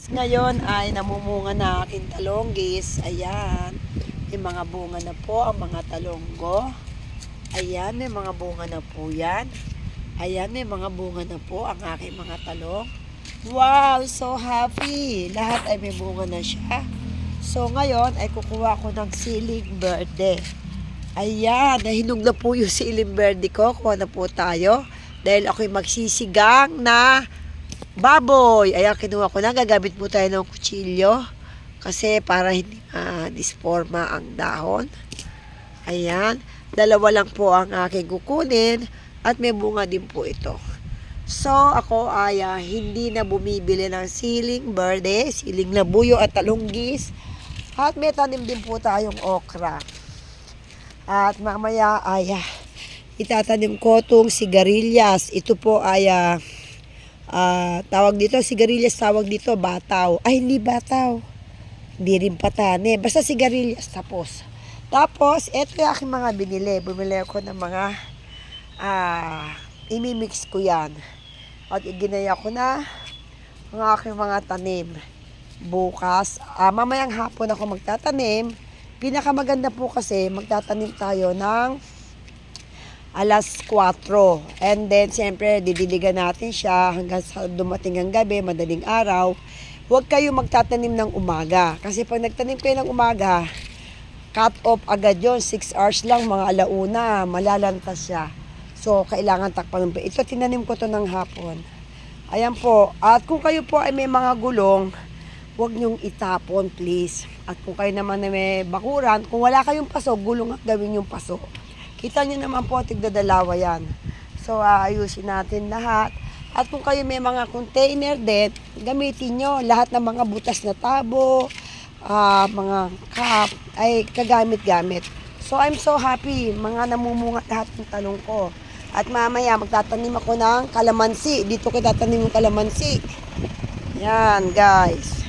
Ngayon ay namumunga na aking talonggis. Ayan. May mga bunga na po ang mga talonggo. Ayan, may mga bunga na po yan. Ayan, may mga bunga na po ang aking mga talong. Wow, so happy. Lahat ay may bunga na siya. So ngayon ay kukuha ko ng siling berde. Ayan, nahinog na po yung siling berde ko. Kuha na po tayo. Dahil ako'y magsisigang na baboy. Ayan, kinuha ko na. Gagamit po tayo ng kutsilyo. Kasi para hindi disforma ang dahon. Ayan. Dalawa lang po ang aking kukunin. At may bunga din po ito. So, ako ay hindi na bumibili ng siling berde, siling labuyo at talunggis. At may tanim din po tayong okra. At mamaya ay itatanim ko itong sigarilyas. Ito po ay tawag dito, sigarilyas tawag dito, bataw. Ay, hindi bataw. Hindi rin patane. Basta sigarilyas tapos. Tapos, ito yung aking mga binili. Bumili ako ng mga imimix ko yan. At iginaya ko na ang aking mga tanim. Bukas, mamayang hapon ako magtatanim. Pinakamaganda po kasi magtatanim tayo ng alas 4. And then, siyempre, didiligan natin siya hanggang sa dumating ang gabi, madaling araw. Huwag kayo magtatanim ng umaga. Kasi pag nagtanim kayo ng umaga, cut off agad yon 6 hours lang, mga alauna, malalantas siya. So, kailangan takpan ng ito, tinanim ko to ng hapon. Ayan po. At kung kayo po ay may mga gulong, huwag niyong itapon, please. At kung kayo naman na may bakuran, kung wala kayong paso, gulong at gawin yung paso. Kita niyo naman po, tigdadalawa yan. So, ayusin natin lahat. At kung kayo may mga container din, gamitin nyo lahat ng mga butas na tabo, mga cup, ay kagamit-gamit. So, I'm so happy. Mga namumunga lahat ng talong ko. At mamaya, magtatanim ako ng kalamansi. Dito ko tatanim yung kalamansi. Yan, guys.